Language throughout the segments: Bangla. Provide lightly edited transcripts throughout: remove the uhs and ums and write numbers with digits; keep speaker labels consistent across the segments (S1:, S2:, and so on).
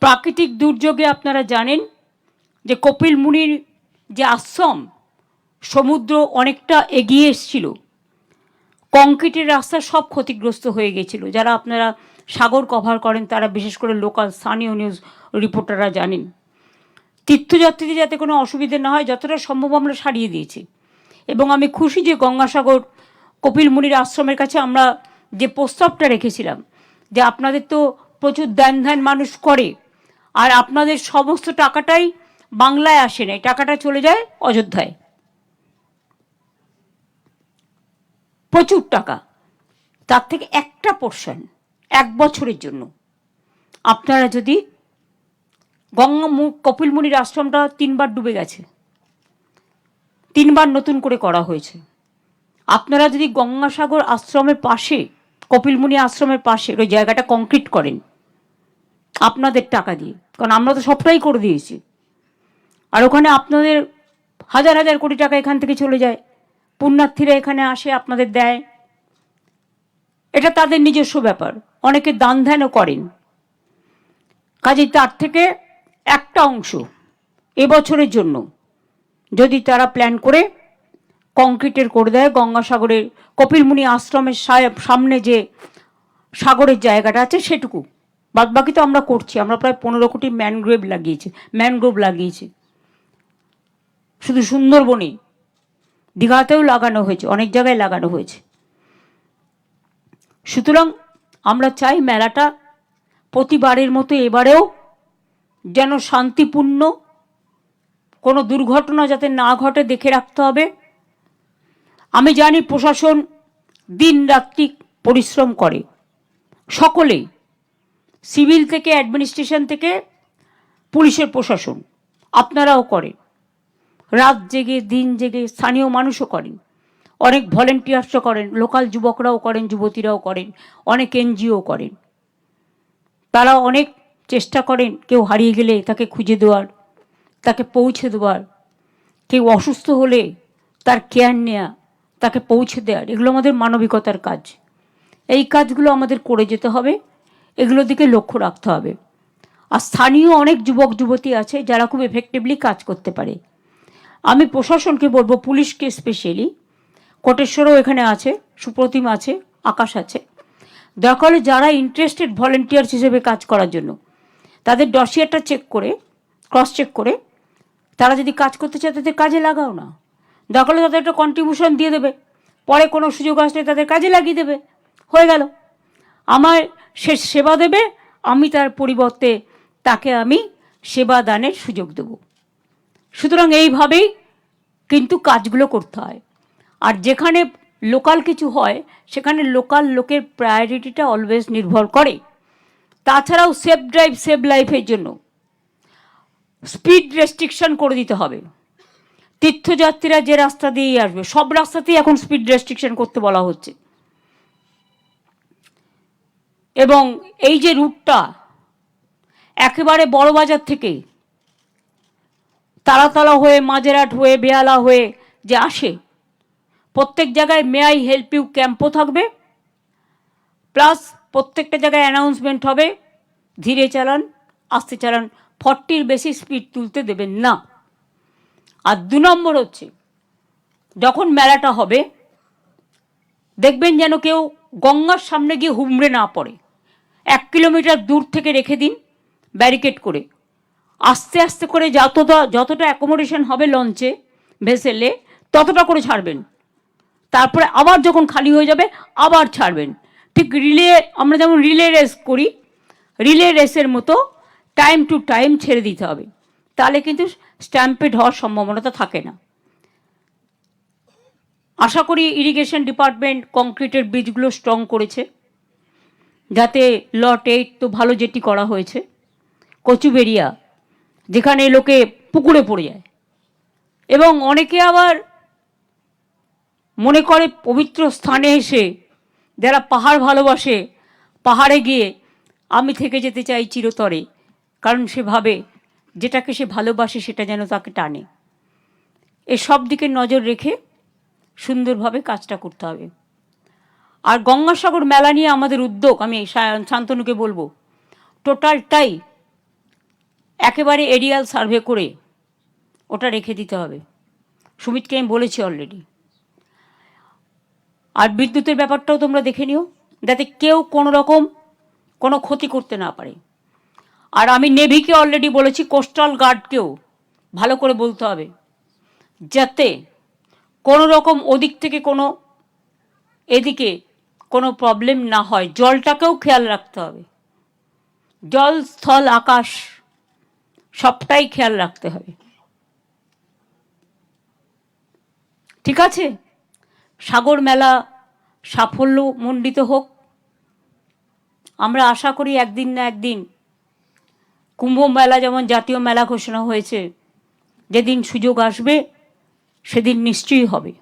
S1: প্রাকৃতিক দুর্যোগে আপনারা জানেন যে কপিল মুনির যে আশ্রম সমুদ্র অনেকটা এগিয়ে এসেছিল, কংক্রিটের রাস্তা সব ক্ষতিগ্রস্ত হয়ে গেছিল। যারা আপনারা সাগর কভার করেন তারা, বিশেষ করে লোকাল স্থানীয় নিউজ রিপোর্টাররা জানেন। তীর্থযাত্রীদের যাতে কোনো অসুবিধে না হয় যতটা সম্ভব আমরা সারিয়ে দিয়েছি। এবং আমি খুশি যে গঙ্গাসাগর কপিল মুনির আশ্রমের কাছে আমরা যে প্রস্তাবটা রেখেছিলাম যে আপনাদের তো প্রচুর দান ধ্যান মানুষ করে, আর আপনাদের সমস্ত টাকাটাই বাংলায় আসে না, টাকাটা চলে যায় অযোধ্যায়, প্রচুর টাকা। তার থেকে একটা পোর্শন 1 বছরের জন্য আপনারা যদি কপিল মুনির আশ্রমটা 3 বার ডুবে গেছে, 3 বার নতুন করে করা হয়েছে, আপনারা যদি গঙ্গাসাগর আশ্রমের পাশে, কপিল মুনি আশ্রমের পাশে ওই জায়গাটা কংক্রিট করেন আপনাদের টাকা দিয়ে, কারণ আমরা তো সবটাই করে দিয়েছি, আর ওখানে আপনাদের হাজার হাজার কোটি টাকা এখান থেকে চলে যায়, পুণ্যার্থীরা এখানে আসে আপনাদের দেয়, এটা তাদের নিজস্ব ব্যাপার, অনেকে দান ধ্যানও করেন। কাজেই তার থেকে একটা অংশ এবছরের জন্য যদি তারা প্ল্যান করে কংক্রিটের করে দেয়, গঙ্গাসাগরের কপিল মুনি আশ্রমের সামনে যে সাগরের জায়গাটা আছে সেটুকু, বাদবাকি তো আমরা করছি। আমরা প্রায় 15 কোটি ম্যানগ্রোভ লাগিয়েছি শুধু সুন্দরবনে, দীঘাতেও লাগানো হয়েছে, অনেক জায়গায় লাগানো হয়েছে। সুতরাং আমরা চাই মেলাটা প্রতিবারের মতো এবারেও যেন শান্তিপূর্ণ, কোনো দুর্ঘটনা যাতে না ঘটে দেখে রাখতে হবে। আমি জানি প্রশাসন দিন রাত্রি পরিশ্রম করে, সকলেই, সিভিল থেকে অ্যাডমিনিস্ট্রেশন থেকে পুলিশের প্রশাসন, আপনারাও করেন, রাত জেগে দিন জেগে, স্থানীয় মানুষও করেন, অনেক ভলেন্টিয়ার্সও করেন, লোকাল যুবকরাও করেন, যুবতীরাও করেন, অনেক এনজিও করেন। তারা অনেক চেষ্টা করেন কেউ হারিয়ে গেলে তাকে খুঁজে দেওয়ার, তাকে পৌঁছে দেওয়ার, কেউ অসুস্থ হলে তার কেয়ার নেওয়া, তাকে পৌঁছে দেওয়ার। এগুলো আমাদের মানবিকতার কাজ, এই কাজগুলো আমাদের করে যেতে হবে, এগুলোর দিকে লক্ষ্য রাখতে হবে। আর স্থানীয় অনেক যুবক যুবতী আছে যারা খুব এফেক্টিভলি কাজ করতে পারে। আমি প্রশাসনকে বলবো, পুলিশকে স্পেশালি, কোটেশ্বরও এখানে আছে, সুপ্রতিম আছে, আকাশ আছে, দরকার হলে যারা ইন্টারেস্টেড ভলেন্টিয়ার্স হিসেবে কাজ করার জন্য তাদের ডসিয়ারটা চেক করে, ক্রস চেক করে, তারা যদি কাজ করতে চায় তাদের কাজে লাগাও না, দরকার হলে তাদের একটা কন্ট্রিবিউশন দিয়ে দেবে, পরে কোনো সুযোগ আসলে তাদের কাজে লাগিয়ে দেবে, হয়ে গেল। আমার সে সেবা দেবে, আমি তার পরিবর্তে তাকে আমি সেবা দানের সুযোগ দেব। সুতরাং এইভাবেই কিন্তু কাজগুলো করতে হয়। আর যেখানে লোকাল কিছু হয় সেখানে লোকাল লোকের প্রায়োরিটিটা অলওয়েজ নির্ভর করে। তাছাড়াও সেফ ড্রাইভ সেভ লাইফের জন্য স্পিড রেস্ট্রিকশন করে দিতে হবে। তীর্থযাত্রীরা যে রাস্তা দিয়েই আসবে সব রাস্তাতেই এখন স্পিড রেস্ট্রিকশন করতে বলা হচ্ছে। এবং এই যে রুটটা একেবারে বড়বাজার থেকে তারাতলা হয়ে, মাঝেরহাট হয়ে, বেহালা হয়ে যে আসে, প্রত্যেক জায়গায় মে আই হেল্প ইউ ক্যাম্পও থাকবে, প্লাস প্রত্যেকটা জায়গায় অ্যানাউন্সমেন্ট হবে, ধীরে চালান, আস্তে চালান, 40-র বেশি স্পিড তুলতে দেবেন না। আর 2 নম্বর হচ্ছে, যখন মেলাটা হবে দেখবেন যেন কেউ গঙ্গার সামনে গিয়ে হুমড়ে না পড়ে। 1 কিলোমিটার দূর থেকে রেখে দিন ব্যারিকেড করে, আস্তে আস্তে করে যতটা অ্যাকোমোডেশন হবে লঞ্চে, ভেসেলে, ততটা করে ছাড়বেন। তারপরে আবার যখন খালি হয়ে যাবে আবার ছাড়বেন। ঠিক আমরা যেমন রিলে রেস করি, রিলে রেসের মতো টাইম টু টাইম ছেড়ে দিতে হবে, তাহলে কিন্তু স্ট্যাম্পেড হওয়ার সম্ভাবনাটা থাকে না। আশা করি ইরিগেশন ডিপার্টমেন্ট কংক্রিটের ব্রিজগুলো স্ট্রং করেছে, যাতে লট 8 তো ভালো যেটি করা হয়েছে, কচুবেরিয়া যেখানে লোকে পুকুরে পড়ে যায়, এবং অনেকে আবার মনে করে পবিত্র স্থানে এসে, যারা পাহাড় ভালোবাসে, পাহাড়ে গিয়ে আমি থেকে যেতে চাই চিরতরে, কারণ সে ভাবে যেটাকে সে ভালোবাসে সেটা যেন তাকে টানে। এসব দিকে নজর রেখে সুন্দরভাবে কাজটা করতে হবে। আর গঙ্গাসাগর মেলা নিয়ে আমাদের উদ্যোগ, আমি শান্তনুকে বলবো, টোটালটাই একেবারে এরিয়াল সার্ভে করে ওটা রেখে দিতে হবে। সুমিতকে আমি বলেছি অলরেডি। আর বিদ্যুতের ব্যাপারটাও তোমরা দেখে নিও, যাতে কেউ কোনো রকম কোনো ক্ষতি করতে না পারে। আর আমি নেভিকে অলরেডি বলেছি, কোস্টাল গার্ডকেও ভালো করে বলতে হবে, যাতে কোনো রকম ওদিক থেকে কোনো এদিকে কোনো প্রবলেম না হয়। জলটাকেও খেয়াল রাখতে হবে, জল স্থল আকাশ সবটাই খেয়াল রাখতে হবে, ঠিক আছে? সাগর মেলা সাফল্যমণ্ডিত হোক। আমরা আশা করি একদিন না একদিন কুম্ভ মেলা যেমন জাতীয় মেলা ঘোষণা হয়েছে, যেদিন সুযোগ আসবে সেদিন নিশ্চয়ই হবে।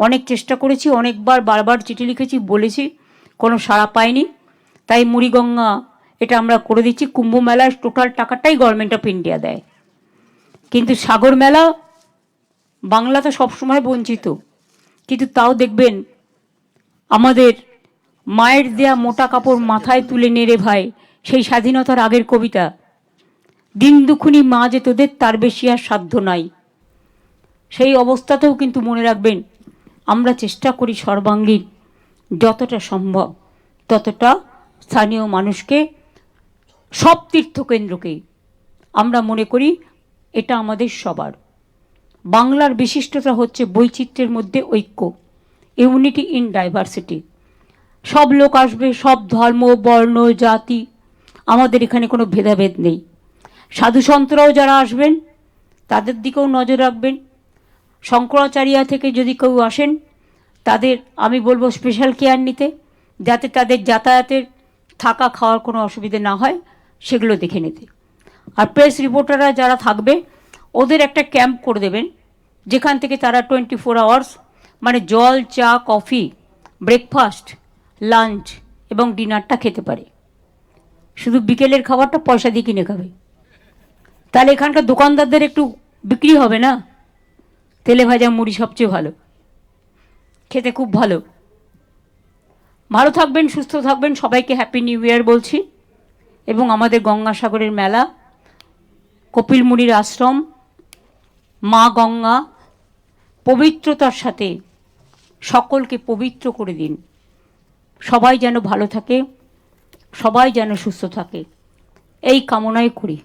S1: অনেক চেষ্টা করেছি, অনেকবার বারবার চিঠি লিখেছি, বলেছি, কোনো সাড়া পাইনি। তাই মুড়িগঙ্গা এটা আমরা করে দিচ্ছি। কুম্ভ মেলার টোটাল টাকাটাই গভর্নমেন্ট অফ ইন্ডিয়া দেয়, কিন্তু সাগর মেলা বাংলা তো সবসময় বঞ্চিত। কিন্তু তাও দেখবেন আমাদের মায়ের দেয়া মোটা কাপড় মাথায় তুলে নেড়ে ভাই, সেই স্বাধীনতার আগের কবিতা, দিন দুখুনি মা যে তোদের তার বেশি আর সাধ্য নাই। সেই অবস্থাতেও কিন্তু মনে রাখবেন, আমরা চেষ্টা করি সর্বাঙ্গীন যতটা সম্ভব ততটা স্থানীয় মানুষকে, সব তীর্থকেন্দ্রকেই আমরা মনে করি এটা আমাদের সবার। বাংলার বিশিষ্টতা হচ্ছে বৈচিত্র্যের মধ্যে ঐক্য, ইউনিটি ইন ডাইভার্সিটি। সব লোক আসবে, সব ধর্ম বর্ণ জাতি, আমাদের এখানে কোনো ভেদাভেদ নেই। সাধুসন্তরাও যারা আসবেন তাদের দিকেও নজর রাখবেন। শঙ্করাচার্য থেকে যদি কেউ আসেন তাদের আমি বলবো স্পেশাল কেয়ার নিতে, যাতে তাদের যাতায়াতের থাকা খাওয়ার কোনো অসুবিধে না হয়, সেগুলো দেখে নিতে। আর প্রেস রিপোর্টাররা যারা থাকবে ওদের একটা ক্যাম্প করে দেবেন, যেখান থেকে তারা 24 আওয়ার্স মানে জল চা কফি ব্রেকফাস্ট লাঞ্চ এবং ডিনারটা খেতে পারে। শুধু বিকেলের খাবারটা পয়সা দিয়ে কিনে খাবে, তাহলে এখানকার দোকানদারদের একটু বিক্রি হবে না। তেলে ভাজা মুড়ি সবচেয়ে ভালো, খেতে খুব ভালো। ভালো থাকবেন, সুস্থ থাকবেন, সবাইকে হ্যাপি নিউ ইয়ার বলছি। এবং আমাদের গঙ্গাসাগরের মেলা, কপিল মুনির আশ্রম, মা গঙ্গা পবিত্রতার সাথে সকলকে পবিত্র করে দিন। সবাই যেন ভালো থাকে, সবাই যেন সুস্থ থাকে, এই কামনাই করি।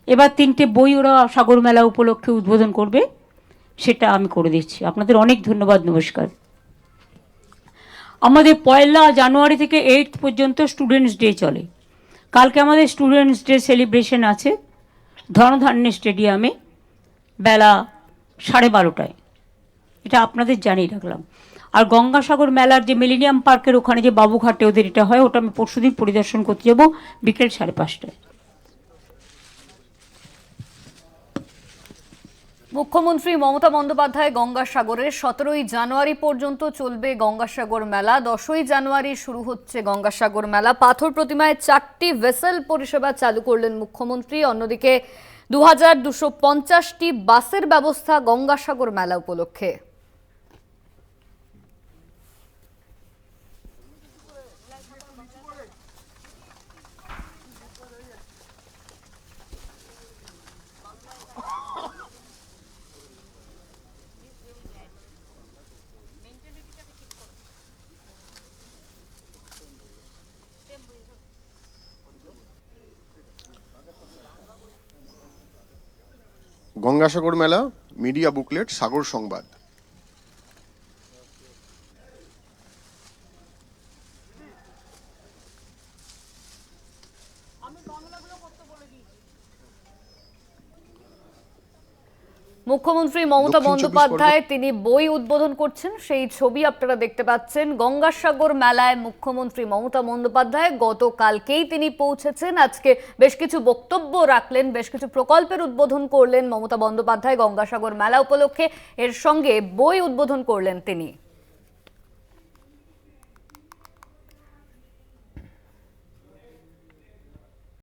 S1: এবার 3টে বই ওরা সাগর মেলা উপলক্ষে উদ্বোধন করবে, সেটা আমি করে দিচ্ছি। আপনাদের অনেক ধন্যবাদ, নমস্কার। আমাদের 1 জানুয়ারি থেকে 8 পর্যন্ত স্টুডেন্টস ডে চলে। কালকে আমাদের স্টুডেন্টস ডে সেলিব্রেশন আছে ধনধান্য স্টেডিয়ামে বেলা 12:30টায়, এটা আপনাদের জানিয়ে রাখলাম। আর গঙ্গাসাগর মেলার যে মিলেনিয়াম পার্কের ওখানে যে বাবুঘাটে ওদের এটা হয়, ওটা আমি পরশুদিন পরিদর্শন করতে যাব বিকেল 5:30টায়।
S2: মুখ্যমন্ত্রী মমতা বন্দ্যোপাধ্যায় গঙ্গাসাগরের 17ই জানুয়ারি পর্যন্ত চলবে গঙ্গাসাগর মেলা। 10ই জানুয়ারি শুরু হচ্ছে গঙ্গাসাগর মেলা। পাথর প্রতিমায় 4টি ভেসেল পরিষেবা চালু করলেন মুখ্যমন্ত্রী। অন্যদিকে 2250টি বাসের ব্যবস্থা গঙ্গাসাগর মেলা উপলক্ষে।
S3: গঙ্গাসাগর মেলা মিডিয়া বুকলেট সাগর সংবাদ।
S2: মুখ্যমন্ত্রী মমতা বন্দ্যোপাধ্যায় তিনি বই উদ্বোধন করছেন, সেই ছবি আপনারা দেখতে পাচ্ছেন। গঙ্গাসাগর মেলায় মুখ্যমন্ত্রী মমতা বন্দ্যোপাধ্যায় গতকালকেই তিনি পৌঁছেছেন। আজকে বেশ কিছু বক্তব্য রাখলেন, বেশ কিছু প্রকল্পের উদ্বোধন করলেন মমতা বন্দ্যোপাধ্যায় গঙ্গাসাগর মেলা উপলক্ষে। এর সঙ্গে বই উদ্বোধন করলেন তিনি।